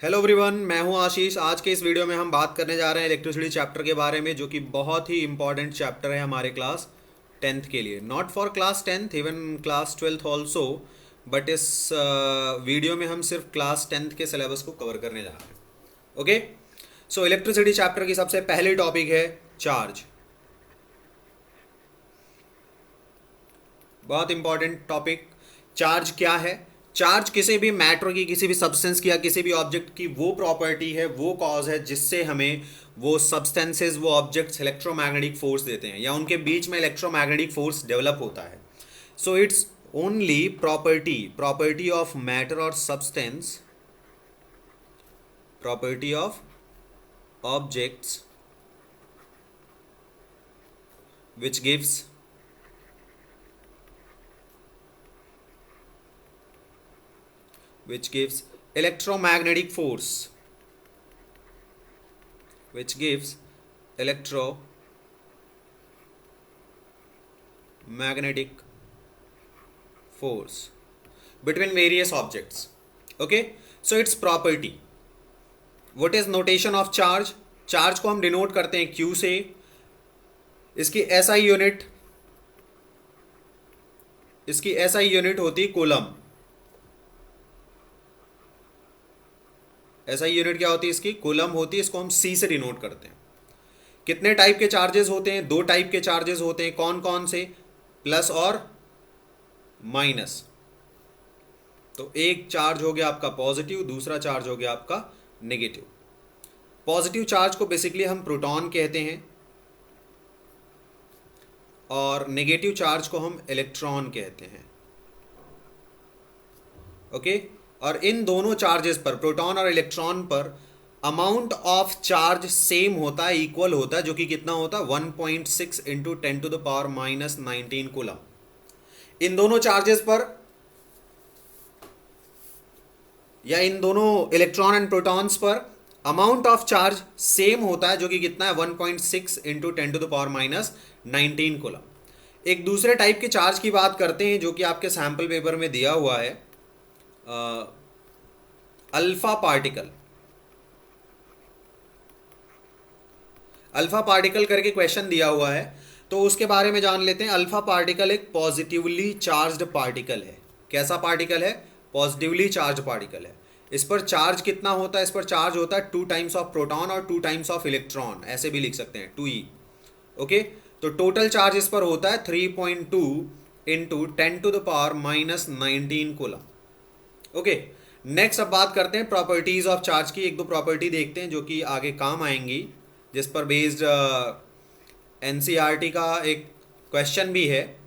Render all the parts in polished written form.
Hello everyone, मैं हूं आशीष। आज के इस वीडियो में हम बात करने जा रहे हैं इलेक्ट्रिसिटी चैप्टर के बारे में, जो कि बहुत ही इंपॉर्टेंट चैप्टर है हमारे क्लास 10th के लिए। Not for class 10th, even class 12th also, but इस वीडियो में हम सिर्फ क्लास 10th के सिलेबस को कवर करने जा रहे हैं। ओके, सो इलेक्ट्रिसिटी चैप्टर की सबसे पहली टॉपिक है चार्ज। बहुत इंपॉर्टेंट टॉपिक। चार्ज क्या है? चार्ज किसी भी मैटर की, किसी भी सब्सटेंस की या किसी भी ऑब्जेक्ट की वो प्रॉपर्टी है, वो कॉज है जिससे हमें वो सब्सटेंसेस, वो ऑब्जेक्ट्स इलेक्ट्रोमैग्नेटिक फोर्स देते हैं या उनके बीच में इलेक्ट्रोमैग्नेटिक फोर्स डेवलप होता है। So it's only property of matter और substance, property of objects which gives which gives electromagnetic force, which gives electromagnetic force between various objects. Okay, so its property. What is notation of charge? Charge को हम denote करते हैं Q से। इसकी SI unit होती coulomb. SI unit क्या होती है इसकी? कूलम होती है। इसको हम C से डिनोट करते हैं। कितने टाइप के चार्जेस होते हैं? दो टाइप के चार्जेस होते हैं। कौन कौन से? प्लस और माइनस। तो एक चार्ज हो गया आपका पॉजिटिव, दूसरा चार्ज हो गया आपका नेगेटिव। पॉजिटिव चार्ज को बेसिकली हम प्रोटॉन कहते हैं और नेगेटिव चार्ज को हम इलेक्ट्रॉन कहते हैं। ओके, और इन दोनों चार्जेस पर, प्रोटॉन और इलेक्ट्रॉन पर, अमाउंट ऑफ चार्ज सेम होता है, इक्वल होता है, जो कि कितना होता है? 1.6 इंटू 10⁻⁻19 कूलम। इन दोनों चार्जेस पर या इन दोनों इलेक्ट्रॉन एंड प्रोटॉन्स पर अमाउंट ऑफ चार्ज सेम होता है, जो कि कितना है? 1.6 इंटू 10⁻⁻19 कूलम। एक दूसरे टाइप के चार्ज की बात करते हैं जो कि आपके सैंपल पेपर में दिया हुआ है, अल्फा पार्टिकल। अल्फा पार्टिकल करके क्वेश्चन दिया हुआ है, तो उसके बारे में जान लेते हैं। अल्फा पार्टिकल एक पॉजिटिवली चार्ज्ड पार्टिकल है। कैसा पार्टिकल है? पॉजिटिवली चार्ज पार्टिकल है। इस पर चार्ज कितना होता है? इस पर चार्ज होता है 2 टाइम्स ऑफ प्रोटॉन और 2 टाइम्स ऑफ इलेक्ट्रॉन। ऐसे भी लिख सकते हैं, 2e। ओके, तो टोटल चार्ज इस पर होता है 3.2 इंटू 10⁻⁻19 कूलम। ओके, नेक्स्ट अब बात करते हैं प्रॉपर्टीज ऑफ चार्ज की। एक दो प्रॉपर्टी देखते हैं जो कि आगे काम आएंगी, जिस पर बेस्ड एनसीईआरटी का एक क्वेश्चन भी है।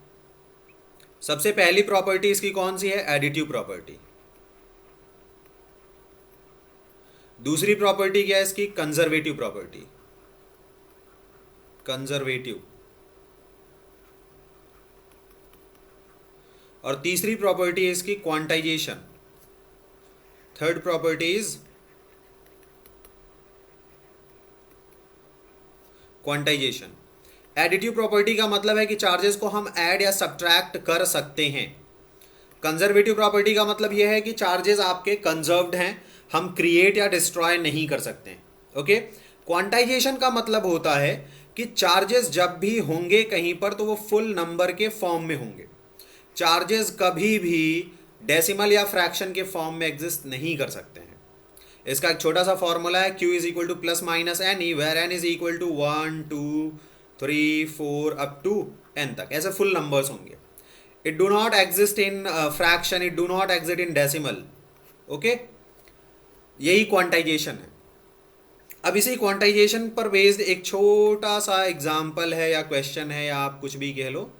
सबसे पहली प्रॉपर्टी इसकी कौन सी है? Additive property. दूसरी प्रॉपर्टी क्या है इसकी? Conservative property, conservative. और तीसरी प्रॉपर्टी है इसकी quantization. Third property is quantization. Additive property का मतलब है कि चार्जेस को हम ऐड या सब्ट्रैक्ट कर सकते हैं। कंजर्वेटिव प्रॉपर्टी का मतलब यह है कि चार्जेस आपके कंजर्व्ड हैं, हम क्रिएट या डिस्ट्रॉय नहीं कर सकते हैं। ओके, क्वांटाइजेशन का मतलब होता है कि चार्जेस जब भी होंगे कहीं पर तो वो फुल नंबर के फॉर्म में होंगे। चार्जेस कभी भी डेसिमल या फ्रैक्शन के फॉर्म में एग्जिस्ट नहीं कर सकते हैं। इसका एक छोटा सा फॉर्मूला है, Q is equal to plus minus n e, where n is equal to 1 2 3 4 up to n तक। ऐसे फुल नंबर्स होंगे। It do not exist in fraction, it do not exist in decimal. Okay, यही quantization है। अब इसी quantization पर based एक छोटा सा एग्जाम्पल है या क्वेश्चन है या आप कुछ भी कह लो,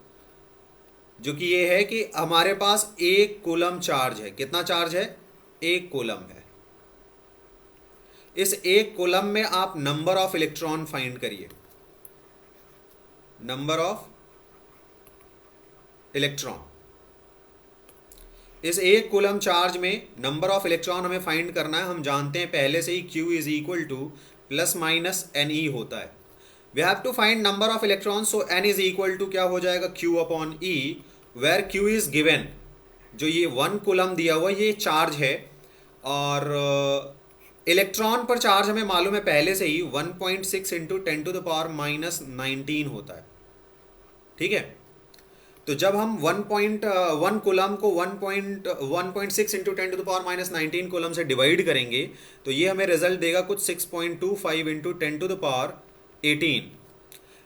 जो कि ये है कि हमारे पास 1 कूलम चार्ज है। कितना चार्ज है? 1 कूलम है। इस 1 कूलम में आप नंबर ऑफ इलेक्ट्रॉन फाइंड करिए। Number of electron. इस 1 कूलम चार्ज में नंबर ऑफ इलेक्ट्रॉन हमें फाइंड करना है। हम जानते हैं पहले से ही Q is equal to plus minus n e होता है। We have to find number of electron, so n is equal to क्या हो जाएगा? Q upon E, where Q is given. जो ये 1 कूलम दिया हुआ ये चार्ज है और इलेक्ट्रॉन पर चार्ज हमें मालूम है पहले से ही 1.6 इंटू 10⁻⁻19 होता है, ठीक है। तो जब हम 1.1 कूलम को 1.6 इंटू 10⁻⁻19 कूलम से डिवाइड करेंगे तो ये हमें रिजल्ट देगा कुछ 6.25 इंटू 10⁻18।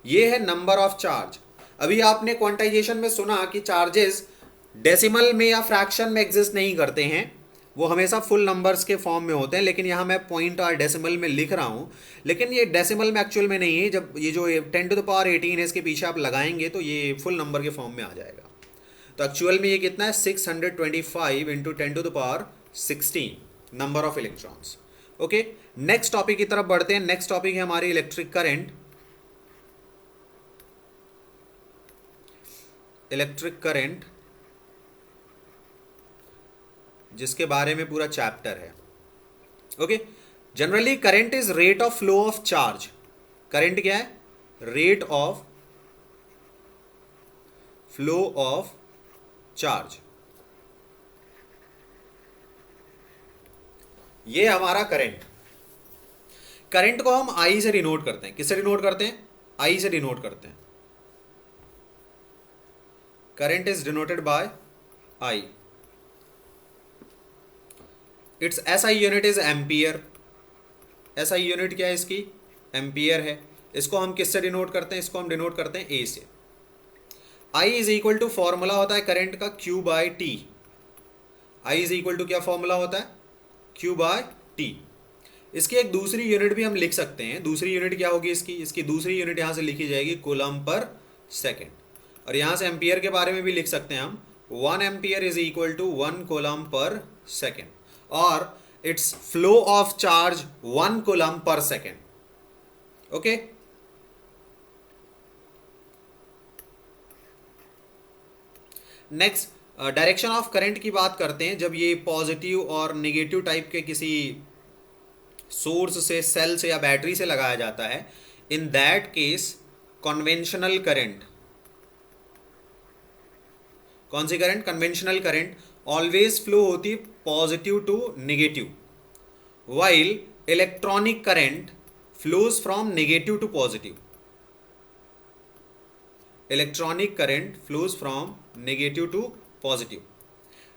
ये है नंबर ऑफ चार्ज। अभी आपने क्वांटाइजेशन में सुना कि चार्जेस डेसिमल में या फ्रैक्शन में एग्जिस्ट नहीं करते हैं, वो हमेशा फुल नंबर्स के फॉर्म में होते हैं। लेकिन यहाँ मैं पॉइंट और डेसिमल में लिख रहा हूँ, लेकिन ये डेसिमल में एक्चुअल में नहीं है। जब ये जो 10⁻18 है इसके पीछे आप लगाएंगे तो ये फुल नंबर के फॉर्म में आ जाएगा। तो एक्चुअल में ये कितना है 625 into 10⁻16 number of electrons. Okay, next topic की तरफ बढ़ते हैं। नेक्स्ट टॉपिक है हमारी इलेक्ट्रिक करंट। इलेक्ट्रिक करंट जिसके बारे में पूरा चैप्टर है। Okay, generally current is rate of flow of charge. Current क्या है? Rate of flow of charge. ये हमारा करंट। करंट को हम आई से डिनोट करते हैं। किससे डिनोट करते हैं? आई से डिनोट करते हैं। Current is denoted bye I. It's SI unit is ampere. SI unit क्या है इसकी? एम्पियर है। इसको हम किससे डिनोट करते हैं? इसको हम डिनोट करते हैं ए से। I is equal to formula होता है करंट का Q by T. I is equal to क्या फॉर्मूला होता है? Q by T. इसकी एक दूसरी यूनिट भी हम लिख सकते हैं। दूसरी यूनिट क्या होगी इसकी? इसकी दूसरी यूनिट यहां से लिखी जाएगी कूलम पर सेकेंड। और यहां से एम्पियर के बारे में भी लिख सकते हैं हम। 1 ampere is equal to 1 coulomb per second, और it's flow of charge 1 coulomb per second. Okay, next direction of current की बात करते हैं। जब ये पॉजिटिव और नेगेटिव टाइप के किसी सोर्स से, सेल से या बैटरी से लगाया जाता है, in that case conventional current, कौन सी करंट? कन्वेंशनल करंट ऑलवेज फ्लो होती है positive to negative, while electronic current flows from negative to positive. Electronic current flows from negative to positive.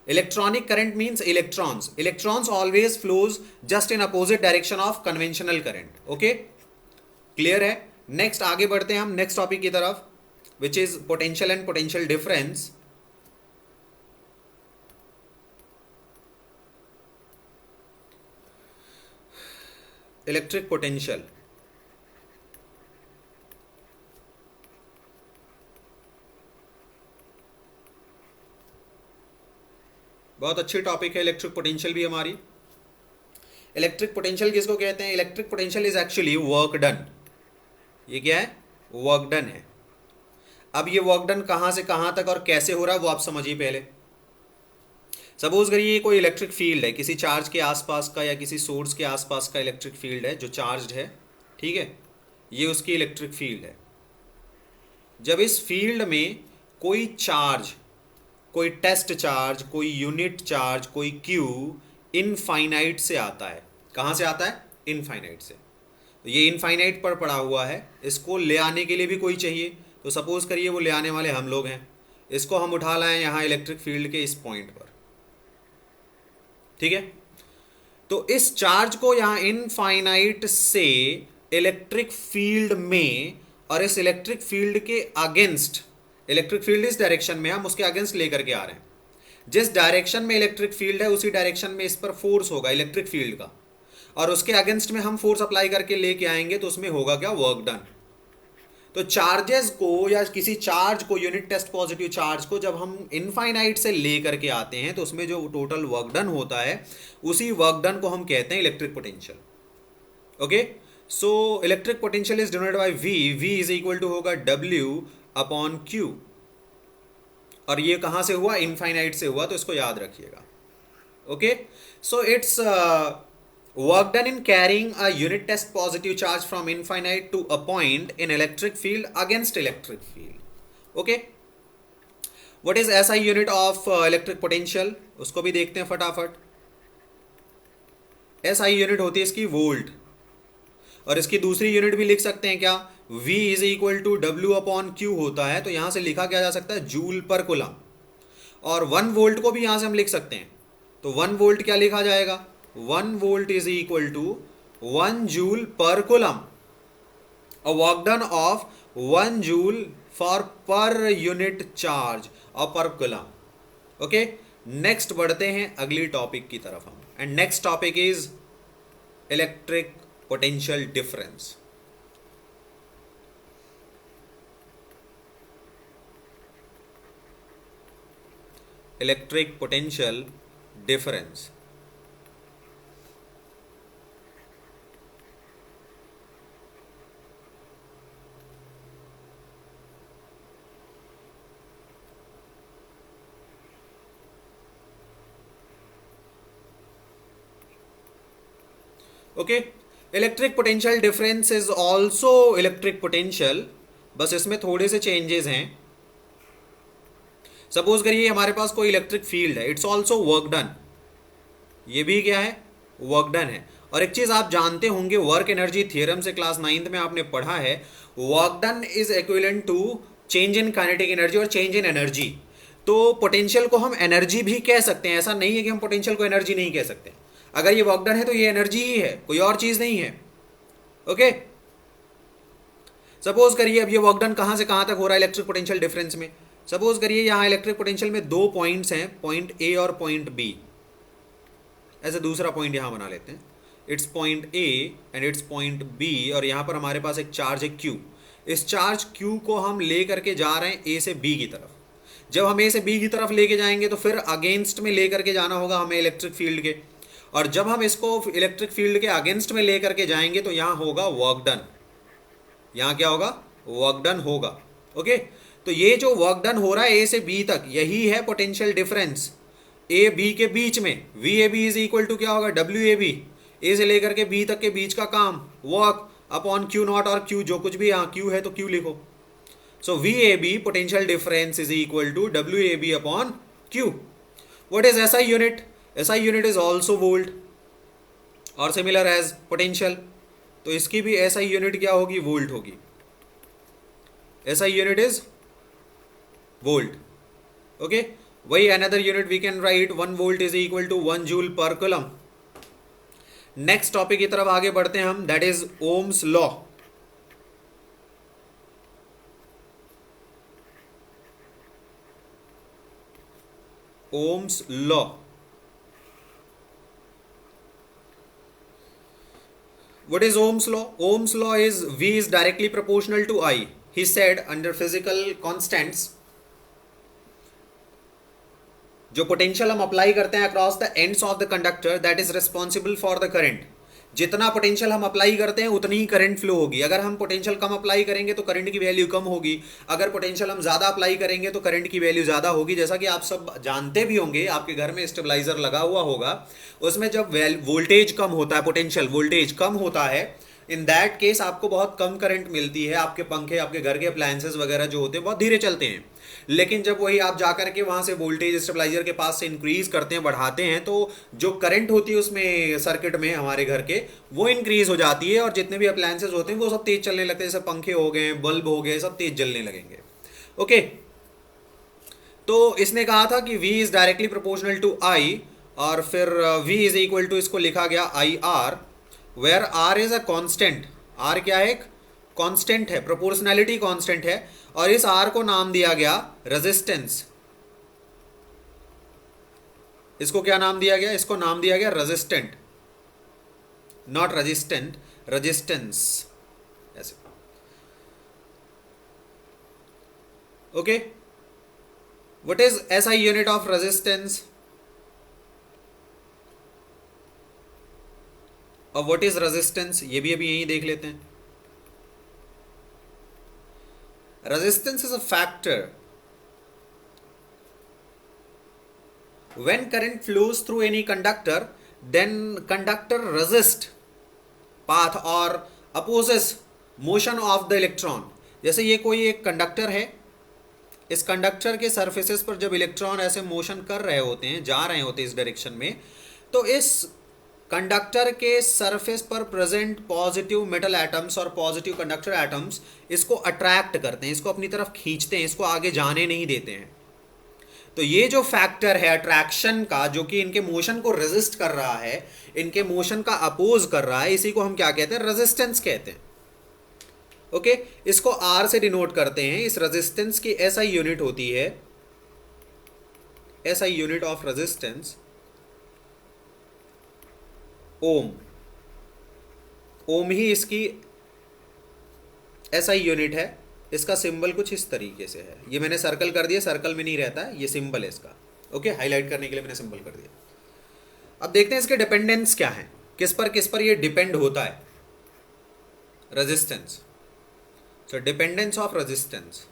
Electronic current means electrons. Electrons always flows just in opposite direction of conventional current. Okay, clear है? Next आगे बढ़ते हैं हम next topic की तरफ, which is potential and potential difference. Electric potential. बहुत अच्छी topic है इलेक्ट्रिक पोटेंशियल भी हमारी। इलेक्ट्रिक पोटेंशियल किसको कहते हैं? Electric potential is actually work done. ये क्या है? वर्क डन है। अब ये वर्क डन कहां से कहां तक और कैसे हो रहा है वो आप समझिए पहले। सपोज करिए ये कोई इलेक्ट्रिक फील्ड है, किसी चार्ज के आसपास का या किसी सोर्स के आसपास का इलेक्ट्रिक फील्ड है जो चार्ज्ड है, ठीक है। ये उसकी इलेक्ट्रिक फील्ड है। जब इस फील्ड में कोई चार्ज, कोई टेस्ट चार्ज, कोई यूनिट चार्ज, कोई क्यू इनफाइनाइट से आता है। कहाँ से आता है? इनफाइनाइट से। तो ये इनफाइनाइट पर पड़ा हुआ है, इसको ले आने के लिए भी कोई चाहिए। तो सपोज करिए वो ले आने वाले हम लोग हैं। इसको हम उठा लाएं यहाँ इलेक्ट्रिक फील्ड के इस पॉइंट पर, ठीक है। तो इस चार्ज को यहाँ इनफाइनाइट से इलेक्ट्रिक फील्ड में, और इस इलेक्ट्रिक फील्ड के अगेंस्ट, इलेक्ट्रिक फील्ड इस डायरेक्शन में, हम उसके अगेंस्ट लेकर के आ रहे हैं। जिस डायरेक्शन में इलेक्ट्रिक फील्ड है उसी डायरेक्शन में इस पर फोर्स होगा इलेक्ट्रिक फील्ड का, और उसके अगेंस्ट में हम फोर्स अप्लाई करके लेके आएंगे तो उसमें होगा क्या? Work done. तो चार्जेस को या किसी चार्ज को, यूनिट टेस्ट पॉजिटिव चार्ज को जब हम इनफाइनाइट से ले करके आते हैं तो उसमें जो टोटल वर्क डन होता है उसी वर्क डन को हम कहते हैं electric potential. Okay, so electric potential is denoted by V। V is equal to होगा W अपॉन Q, और ये कहां से हुआ? इनफाइनाइट से हुआ, तो इसको याद रखिएगा। Okay, so it's work done in carrying a unit test positive charge from infinite to a point in electric field against electric field. Okay, what is SI unit of electric potential? उसको भी देखते हैं फटाफट। SI unit होती है इसकी volt, और इसकी दूसरी यूनिट भी लिख सकते हैं क्या, V is equal to W upon Q होता है, तो यहां से लिखा क्या जा सकता है, जूल पर कुलम। और 1 वोल्ट को भी यहां से हम लिख सकते हैं, तो 1 वोल्ट क्या लिखा जाएगा, 1 volt is equal to 1 joule per coulomb, a work done of 1 joule for per unit charge और पर कुलम। ओके, नेक्स्ट बढ़ते हैं अगली टॉपिक की तरफ हम, and next topic is electric potential difference. Electric potential difference. Okay, electric potential difference is also electric potential, बस इसमें थोड़े से चेंजेस हैं। सपोज करिए हमारे पास कोई इलेक्ट्रिक फील्ड है, इट्स ऑल्सो वर्क डन, ये भी क्या है, वर्क डन है। और एक चीज आप जानते होंगे, वर्क एनर्जी थ्योरम से क्लास 9th में आपने पढ़ा है, work done is equivalent to change in kinetic energy और चेंज इन एनर्जी। तो पोटेंशियल को हम एनर्जी भी कह सकते हैं, ऐसा नहीं है कि हम पोटेंशियल को एनर्जी नहीं कह सकते। अगर ये वर्क डन है तो ये एनर्जी ही है, कोई और चीज नहीं है। ओके, सपोज करिए अब ये वर्क डन कहां से कहां तक हो रहा है इलेक्ट्रिक पोटेंशियल डिफरेंस में। सपोज करिए यहां इलेक्ट्रिक पोटेंशियल में 2 पॉइंट्स हैं, पॉइंट ए और पॉइंट बी। ऐसे दूसरा पॉइंट यहां बना लेते हैं, it's point A and it's point B, और यहां पर हमारे पास एक चार्ज है Q। इस चार्ज Q को हम ले करके जा रहे हैं ए से बी की तरफ। जब हम ए से बी की तरफ लेके जाएंगे तो फिर अगेंस्ट में लेकर के जाना होगा हमें इलेक्ट्रिक फील्ड के, और जब हम इसको इलेक्ट्रिक फील्ड के अगेंस्ट में लेकर के जाएंगे तो यहां होगा वर्क डन। यहां क्या होगा, वर्क डन होगा। ओके, तो ये जो वर्क डन हो रहा है ए से बी तक, यही है पोटेंशियल डिफरेंस ए बी के बीच में। V A B is equal to क्या होगा, डब्ल्यू ए बी, ए से लेकर के बी तक के बीच का काम, वर्क अपॉन क्यू नॉट, और क्यू जो कुछ भी यहाँ क्यू है तो क्यू लिखो। So V A B potential difference is equal to W A B upon q. What is SI unit, SI unit is also volt और सिमिलर एज पोटेंशियल, तो इसकी भी एसआई यूनिट क्या होगी, वोल्ट होगी। SI unit is volt. Okay, वही another unit we can write 1 volt is equal to 1 joule per coulomb. Next topic की तरफ आगे बढ़ते हैं हम, that is Ohm's law. Ohm's law, what is Ohm's law? Ohm's law is V is directly proportional to I. He said under physical constants, जो potential हम apply करते हैं across the ends of the conductor, that is responsible for the current. जितना potential हम apply करते हैं उतनी ही current flow होगी। अगर हम पोटेंशियल कम अप्लाई करेंगे तो करंट की वैल्यू कम होगी, अगर पोटेंशियल हम ज़्यादा अप्लाई करेंगे तो करंट की वैल्यू ज़्यादा होगी। जैसा कि आप सब जानते भी होंगे, आपके घर में स्टेबलाइजर लगा हुआ होगा, उसमें जब वोल्टेज कम होता है, पोटेंशियल वोल्टेज कम होता है, इन दैट केस आपको बहुत कम करंट मिलती है। आपके पंखे, आपके घर के अप्लायंसेस वगैरह जो होते हैं बहुत धीरे चलते हैं। लेकिन जब वही आप जाकर के वहाँ से वोल्टेज स्टेबलाइजर के पास से इंक्रीज करते हैं, बढ़ाते हैं, तो जो करंट होती है उसमें सर्किट में हमारे घर के, वो इंक्रीज हो जाती है, और जितने भी अप्लायंसेस होते हैं वो सब तेज चलने लगते हैं। जैसे पंखे हो गए, बल्ब हो गए, सब तेज जलने लगेंगे। ओके, तो इसने कहा था कि V is directly proportional to I, और फिर V इज इक्वल टू, इसको लिखा गया IR, where R is a constant. R क्या है, एक कांस्टेंट है, प्रोपोर्शनैलिटी कांस्टेंट है, और इस R को नाम दिया गया रेजिस्टेंस। इसको क्या नाम दिया गया, इसको नाम दिया गया रेजिस्टेंट, नॉट रेजिस्टेंट, रेजिस्टेंस ऐसे। Okay, what is SI unit of resistance और व्हाट इज रेजिस्टेंस, ये भी अभी यहीं देख लेते हैं। Resistance is a factor when current flows through any conductor, then conductor resist path or opposes motion of the electron। जैसे ये कोई एक कंडक्टर है, इस कंडक्टर के सरफेसेस पर जब इलेक्ट्रॉन ऐसे मोशन कर रहे होते हैं, जा रहे होते हैं इस डायरेक्शन में, तो इस कंडक्टर के सरफेस पर प्रेजेंट पॉजिटिव मेटल एटम्स और पॉजिटिव कंडक्टर एटम्स इसको अट्रैक्ट करते हैं, इसको अपनी तरफ खींचते हैं, इसको आगे जाने नहीं देते हैं। तो ये जो फैक्टर है अट्रैक्शन का, जो कि इनके मोशन को रेजिस्ट कर रहा है, इनके मोशन का अपोज कर रहा है, इसी को हम क्या कहते हैं? रेजिस्टेंस कहते हैं। ओके, इसको आर से डिनोट करते हैं। इस रेजिस्टेंस की एसआई यूनिट होती है, एसआई यूनिट ऑफ रेजिस्टेंस ओम। ओम ही इसकी एसआई यूनिट है। इसका सिंबल कुछ इस तरीके से है, ये मैंने सर्कल कर दिया, सर्कल में नहीं रहता है, ये सिंबल है इसका। ओके, हाईलाइट करने के लिए मैंने सिंबल कर दिया। अब देखते हैं इसके डिपेंडेंस क्या है, किस पर ये डिपेंड होता है। Resistance, so dependence of resistance.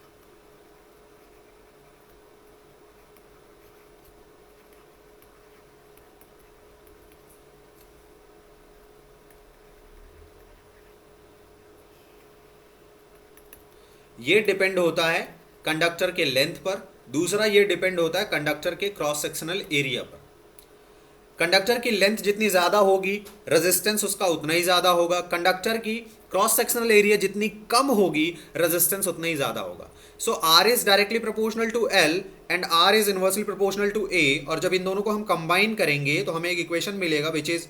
ये डिपेंड होता है कंडक्टर के लेंथ पर, दूसरा ये डिपेंड होता है कंडक्टर के क्रॉस सेक्शनल एरिया पर। कंडक्टर की लेंथ जितनी ज़्यादा होगी रेजिस्टेंस उसका उतना ही ज़्यादा होगा, कंडक्टर की क्रॉस सेक्शनल एरिया जितनी कम होगी रेजिस्टेंस उतना ही ज़्यादा होगा। So R is directly proportional to L and R is inversely proportional to A, और जब इन दोनों को हम कंबाइन करेंगे तो हमें एक इक्वेशन मिलेगा which is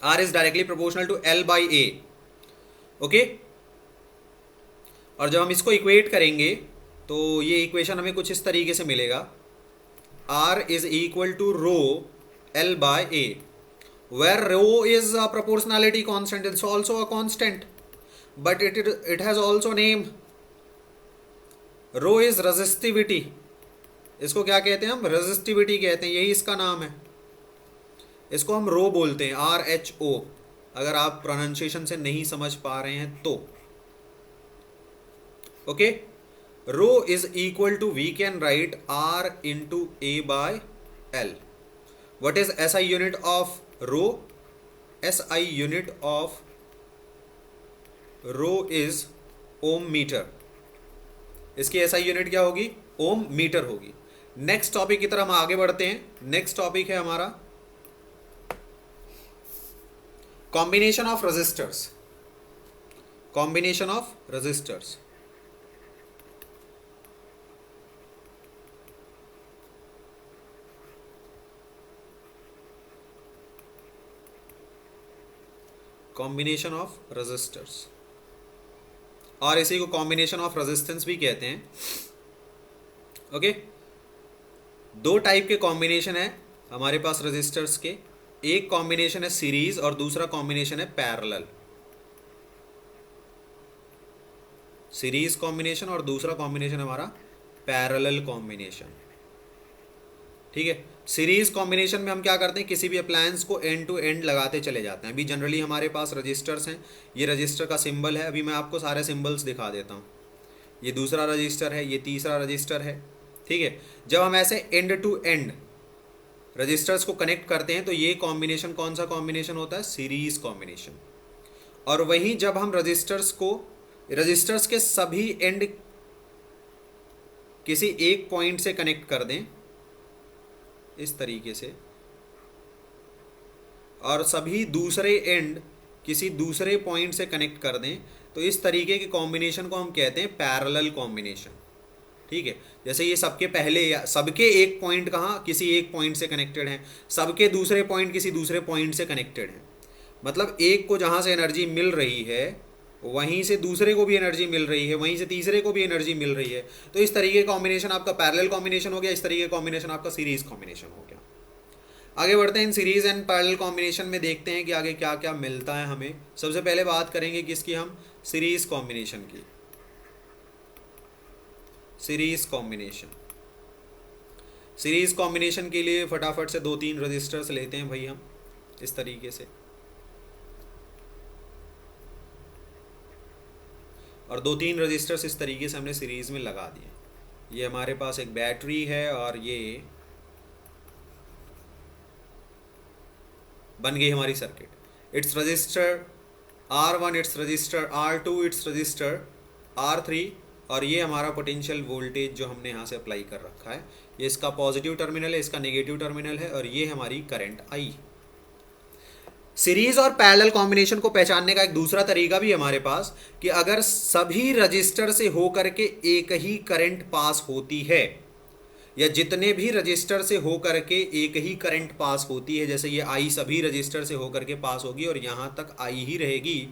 R is directly proportional to L by A. Okay, और जब हम इसको इक्वेट करेंगे तो ये इक्वेशन हमें कुछ इस तरीके से मिलेगा, R is equal to rho L बाय A, where rho is a proportionality constant, it's also a constant, but it has also name. Rho is resistivity, इसको क्या कहते हैं हम? resistivity कहते हैं, यही इसका नाम है। इसको हम रो बोलते हैं, RHO, अगर आप प्रोनाउंसिएशन से नहीं समझ पा रहे हैं तो। Okay, rho is equal to, we can write R into A by L। What is SI unit of rho? SI unit of rho is ohm meter। इसकी SI यूनिट क्या होगी? ओम मीटर होगी। नेक्स्ट टॉपिक की तरफ हम आगे बढ़ते हैं। नेक्स्ट टॉपिक है हमारा combination of resistors. Combination of resistors, combination of resistors, और इसी को कॉम्बिनेशन ऑफ रेजिस्टेंस भी कहते हैं। ओके, दो टाइप के कॉम्बिनेशन है हमारे पास रेजिस्टर्स के, एक कॉम्बिनेशन है सीरीज और दूसरा कॉम्बिनेशन है पैरेलल। सीरीज कॉम्बिनेशन और दूसरा कॉम्बिनेशन हमारा पैरेलल कॉम्बिनेशन। ठीक है, सीरीज कॉम्बिनेशन में हम क्या करते हैं, किसी भी अप्लायंस को एंड टू एंड लगाते चले जाते हैं। अभी जनरली हमारे पास रजिस्टर्स हैं, ये रजिस्टर का सिंबल है, अभी मैं आपको सारे सिंबल्स दिखा देता हूँ। ये दूसरा रजिस्टर है, ये तीसरा रजिस्टर है। ठीक है, जब हम ऐसे एंड टू एंड रजिस्टर्स को कनेक्ट करते हैं तो ये कॉम्बिनेशन कौन सा कॉम्बिनेशन होता है? Series combination. और वहीं जब हम रजिस्टर्स के सभी एंड किसी एक पॉइंट से कनेक्ट कर दें इस तरीके से, और सभी दूसरे एंड किसी दूसरे पॉइंट से कनेक्ट कर दें, तो इस तरीके के कॉम्बिनेशन को हम कहते हैं पैरेलल कॉम्बिनेशन। ठीक है, जैसे ये सबके पहले या सबके एक पॉइंट कहाँ, किसी एक पॉइंट से कनेक्टेड हैं, सबके दूसरे पॉइंट किसी दूसरे पॉइंट से कनेक्टेड हैं। मतलब एक को जहाँ से एनर्जी मिल रही है वहीं से दूसरे को भी एनर्जी मिल रही है, वहीं से तीसरे को भी एनर्जी मिल रही है। तो इस तरीके का कॉम्बिनेशन आपका पैरेलल कॉम्बिनेशन हो गया, इस तरीके का कॉम्बिनेशन आपका सीरीज कॉम्बिनेशन हो गया। आगे बढ़ते हैं, in series and parallel combination में देखते हैं कि आगे क्या क्या मिलता है हमें। सबसे पहले बात करेंगे किसकी, हम सीरीज कॉम्बिनेशन की। सीरीज कॉम्बिनेशन, सीरीज कॉम्बिनेशन के लिए फटाफट से 2-3 रजिस्टर्स लेते हैं भाई हम इस तरीके से, और 2-3 रजिस्टर्स इस तरीके से हमने सीरीज में लगा दिए। ये हमारे पास एक बैटरी है और ये बन गई हमारी circuit. It's register R1, it's register R2, it's register R3, और ये हमारा पोटेंशियल वोल्टेज जो हमने यहाँ से अप्लाई कर रखा है, ये इसका पॉजिटिव टर्मिनल है, इसका नेगेटिव टर्मिनल है, और ये हमारी करंट I। सीरीज और पैरेलल कॉम्बिनेशन को पहचानने का एक दूसरा तरीका भी है हमारे पास कि अगर सभी रजिस्टर से होकर के एक ही करंट पास होती है, या जितने भी रजिस्टर से होकर के एक ही करंट पास होती है, जैसे ये आई सभी रजिस्टर से होकर के पास होगी और यहां तक आई ही रहेगी,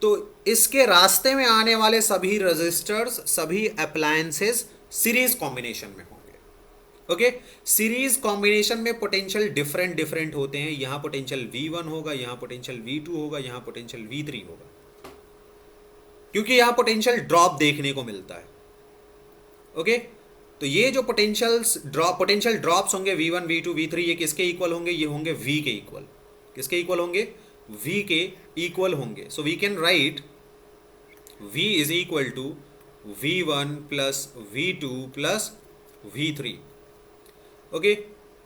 तो इसके रास्ते में आने वाले सभी रजिस्टर्स, सभी अप्लायंसेस सीरीज कॉम्बिनेशन में होंगे। ओके, सीरीज कॉम्बिनेशन में पोटेंशियल डिफरेंट डिफरेंट होते हैं। यहां पोटेंशियल V1 होगा, यहां पोटेंशियल V2 होगा, यहां पोटेंशियल V3 होगा, क्योंकि यहां पोटेंशियल ड्रॉप देखने को मिलता है। ओके, तो ये जो पोटेंशियल ड्रॉप्स होंगे V1, V2, V3, ये किसके इक्वल होंगे? ये होंगे V के इक्वल। किसके इक्वल होंगे? V के इक्वल होंगे। So we can write V is equal to V1 plus V2 plus V3। Okay,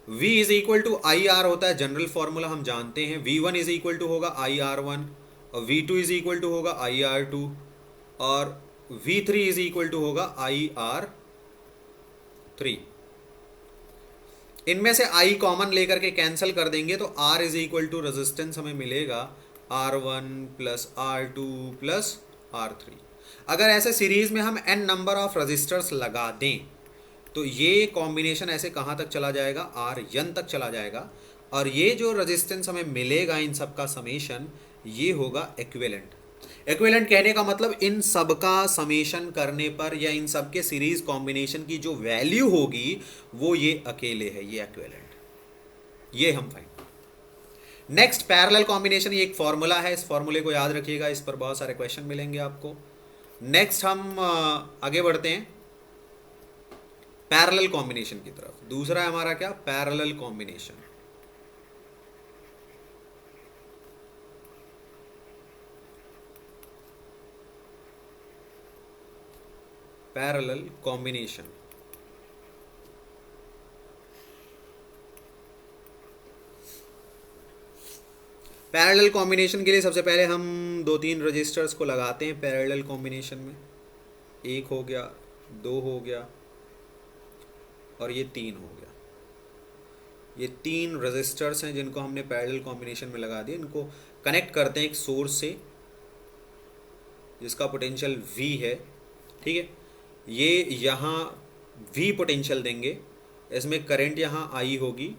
V is equal to IR होता है, जनरल फॉर्मूला हम जानते हैं। V1 इज इक्वल टू होगा IR1 और V2 इज इक्वल टू होगा IR2 और V3 is equal to होगा IR3। इनमें से I कॉमन लेकर के कैंसिल कर देंगे तो R is equal to resistance हमें मिलेगा R1 plus R2 plus R3। अगर ऐसे सीरीज में हम n नंबर ऑफ रजिस्टर्स लगा दें तो ये कॉम्बिनेशन ऐसे कहाँ तक चला जाएगा? Rn तक चला जाएगा, और ये जो रेजिस्टेंस हमें मिलेगा इन सब का समेशन, ये होगा इक्विवेलेंट। इक्विवेलेंट कहने का मतलब इन सब का समेशन करने पर या इन सब के सीरीज कॉम्बिनेशन की जो वैल्यू होगी वो ये अकेले है, ये इक्विवेलेंट। ये हम फाइंड। नेक्स्ट पैरेलल कॉम्बिनेशन, ये एक फॉर्मूला है, इस फॉर्मूले को याद रखिएगा, इस पर बहुत सारे क्वेश्चन मिलेंगे आपको। नेक्स्ट हम आगे बढ़ते हैं पैरेलल कॉम्बिनेशन की तरफ। दूसरा है हमारा क्या? Parallel combination. Parallel combination parallel combination के लिए सबसे पहले हम 2-3 रजिस्टर्स को लगाते हैं पैरेलल कॉम्बिनेशन में। 1 हो गया, 2 हो गया और ये 3 हो गया। ये 3 रजिस्टर्स हैं जिनको हमने पैरेलल कॉम्बिनेशन में लगा दिया। इनको कनेक्ट करते हैं एक सोर्स से जिसका पोटेंशियल V है, ठीक है। ये यहाँ V पोटेंशियल देंगे, इसमें करंट यहाँ I होगी।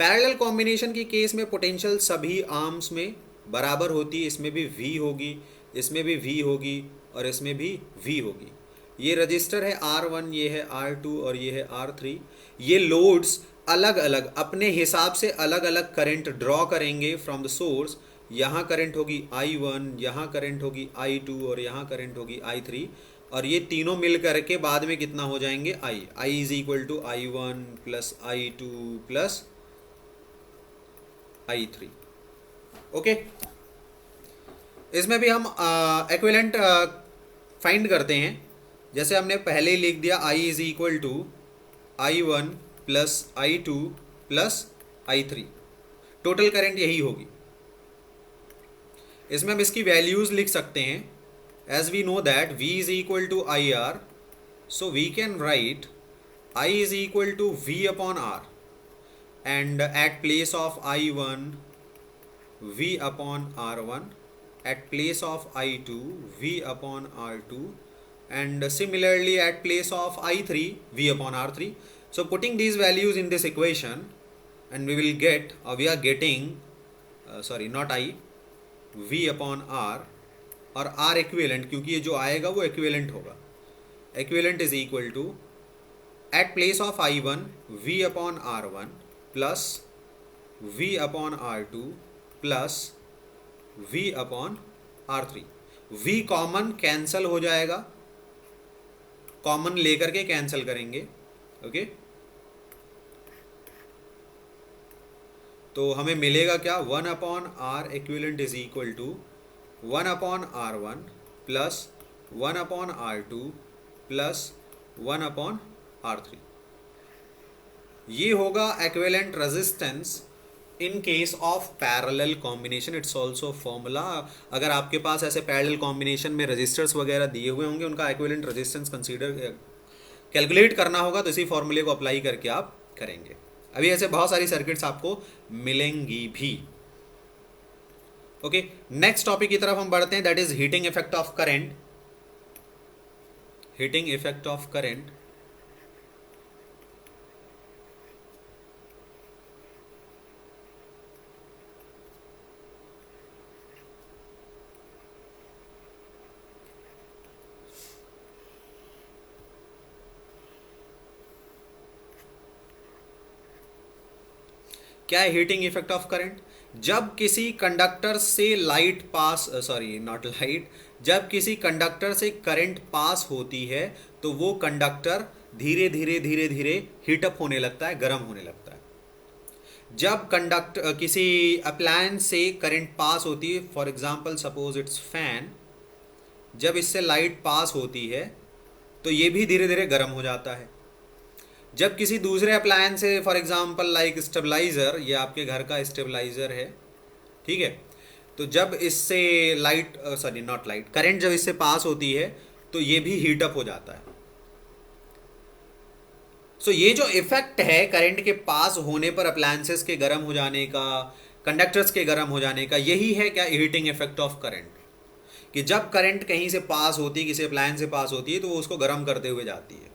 पैरेलल कॉम्बिनेशन की केस में पोटेंशियल सभी आर्म्स में बराबर होती है, इसमें भी V होगी, इसमें भी V होगी और इसमें भी V होगी। ये रजिस्टर है R1, ये है R2 और ये है R3। ये लोड्स अलग अलग अपने हिसाब से अलग अलग करंट ड्रॉ करेंगे फ्रॉम द सोर्स। यहाँ करंट होगी I1, यहाँ करंट होगी I2 और यहाँ करंट होगी I3, और ये तीनों मिल करके बाद में कितना हो जाएंगे? I is equal to I1 plus I2 plus I3। Okay, इसमें भी हम इक्विवेलेंट फाइंड करते हैं। जैसे हमने पहले ही लिख दिया I is equal to I1 plus I2 plus I3, total current यही होगी। इसमें हम इसकी वैल्यूज लिख सकते हैं। As we know that V is equal to IR, so we can write I is equal to V upon R, and at place of I1 V upon R1, at place of I2 V upon R2, and similarly at place of I3 V upon R3. So putting these values in this equation, and we will get, we are getting not I, V upon R और R equivalent, क्योंकि ये जो आएगा वो equivalent होगा। equivalent is equal to at place of I1 V upon R1 plus V upon R2 plus V upon R3। V common cancel हो जाएगा, common लेकर के कैंसल करेंगे। ओके, तो हमें मिलेगा क्या? 1 upon R equivalent is equal to 1 upon R1 plus 1 upon R2 plus 1 upon R3। ये होगा equivalent resistance in case of parallel combination. It's also formula. अगर आपके पास ऐसे पैरेलल कॉम्बिनेशन में रजिस्टर्स वगैरह दिए हुए होंगे, उनका इक्विवेलेंट रेजिस्टेंस कंसीडर कैलकुलेट करना होगा, तो इसी फॉर्मूले को अप्लाई करके आप करेंगे। अभी ऐसे बहुत सारी सर्किट्स आपको मिलेंगी भी। ओके, नेक्स्ट टॉपिक की तरफ हम बढ़ते हैं, that is heating effect of current. Heating effect of current. क्या है हीटिंग इफेक्ट ऑफ करंट? जब किसी कंडक्टर से light pass, sorry not light, जब किसी कंडक्टर से करंट पास होती है तो वो कंडक्टर धीरे धीरे धीरे धीरे हीटअप होने लगता है, गर्म होने लगता है। जब किसी अप्लायंस से करंट पास होती है, for example suppose it's fan, जब इससे लाइट पास होती है तो ये भी धीरे धीरे गर्म हो जाता है। जब किसी दूसरे अप्लायंस से, फॉर एग्जांपल लाइक स्टेबलाइज़र, ये आपके घर का स्टेबलाइज़र है, ठीक है, तो जब इससे light, sorry not light, current जब इससे पास होती है तो ये भी हीटअप हो जाता है। सो ये जो इफेक्ट है करंट के पास होने पर अप्लायंसेस के गर्म हो जाने का, कंडक्टर्स के गर्म हो जाने का, यही है क्या हीटिंग इफेक्ट ऑफ करंट, कि जब करंट कहीं से पास होती है, किसी अप्लायंस से पास होती है, तो वो उसको गर्म करते हुए जाती है,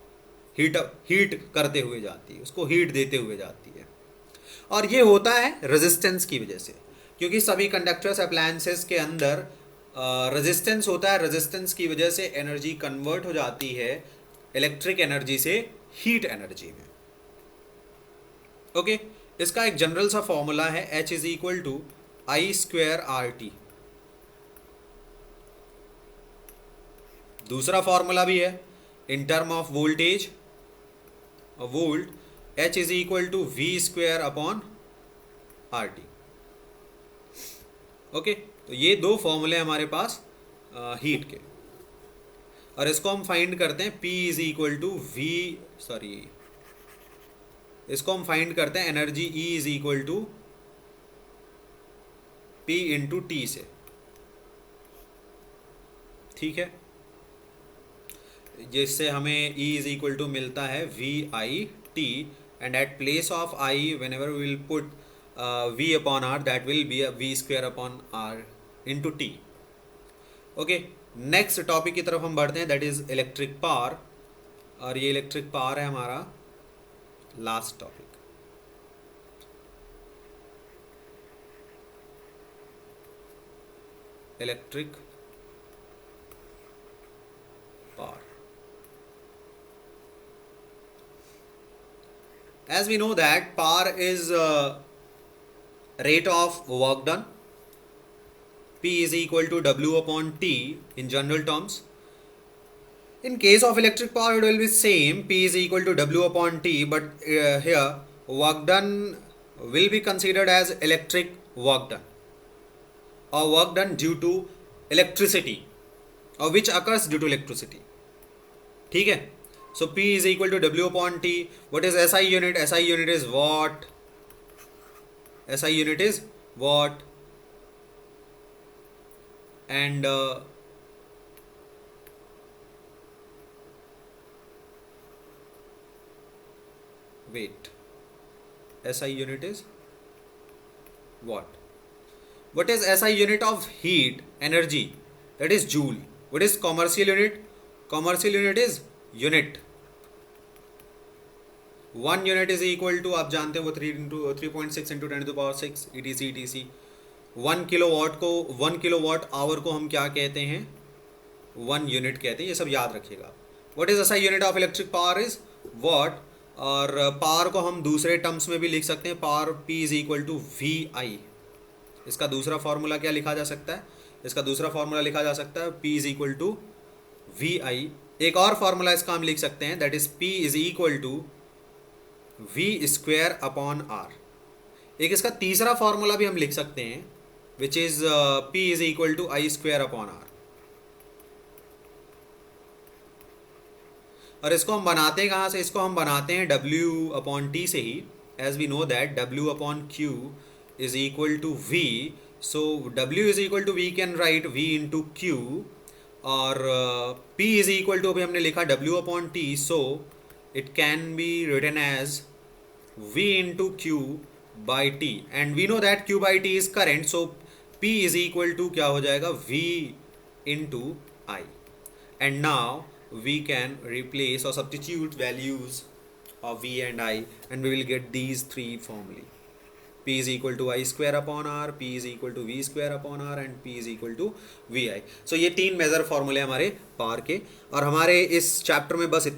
हीट करते हुए जाती है, उसको हीट देते हुए जाती है। और ये होता है रेजिस्टेंस की वजह से, क्योंकि सभी कंडक्टर्स अप्लायंसेस के अंदर रेजिस्टेंस होता है। रेजिस्टेंस की वजह से एनर्जी कन्वर्ट हो जाती है इलेक्ट्रिक एनर्जी से हीट एनर्जी में। ओके, इसका एक जनरल सा फॉर्मूला है, H is equal to I²RT। दूसरा फॉर्मूला भी है in term of voltage, volt, H is equal to V²/RT। Okay, तो ये दो फॉर्मूले हमारे पास हीट के, और इसको हम फाइंड करते हैं P is equal to V, sorry, इसको हम फाइंड करते हैं energy E is equal to P into T से, ठीक है, जिससे हमें E इज इक्वल टू मिलता है VIT, and at place of I whenever we will put V/R, that will be a V²/R into T। Okay, next topic की तरफ हम बढ़ते हैं, दैट इज इलेक्ट्रिक पावर, और ये इलेक्ट्रिक पावर है हमारा last topic. Electric power, as we know that power is rate of work done, P is equal to W/T in general terms. In case of electric power it will be same, P is equal to W/T, but here work done will be considered as electric work done, or work done due to electricity, or which occurs due to electricity, ठीक है। So P is equal to W/T. What is SI unit? SI unit is watt. SI unit is watt. And wait, SI unit is watt. What is SI unit of heat energy? That is joule. What is commercial unit? Commercial unit is unit. 1 unit is equal to, आप जानते हैं वो 3.6 into 10⁶, ETC। 1 kilo watt को, 1 kilo watt hour को हम क्या कहते हैं? 1 यूनिट कहते हैं, ये सब याद रखिएगा। What is SI unit of electric power is what, और पावर को हम दूसरे टर्म्स में भी लिख सकते हैं, power P is equal to VI। इसका दूसरा फार्मूला क्या लिखा जा सकता है? इसका दूसरा फार्मूला लिखा जा सकता है P is equal to VI। एक और फार्मूला इसका हम लिख सकते हैं, that is P is equal to V²/R। एक इसका तीसरा फार्मूला भी हम लिख सकते हैं, which is P is equal to I²/R। और इसको हम बनाते हैं कहाँ से? इसको हम बनाते हैं W/T से ही, as we know that W/Q is equal to V। So W is equal to, we can write V into Q, और P इज इक्वल टू, अभी हमने लिखा W/T, so it can be written as V into Q by T, and we know that Q by T is current, so P is equal to क्या हो जाएगा, V into I. And now we can replace or substitute values of V and I, and we will get these three formulae. P is equal to I square upon R, P is equal to V square upon R, and P is equal to VI. So ये तीन major फॉर्मूले हमारे power के, और हमारे इस chapter में बस इतना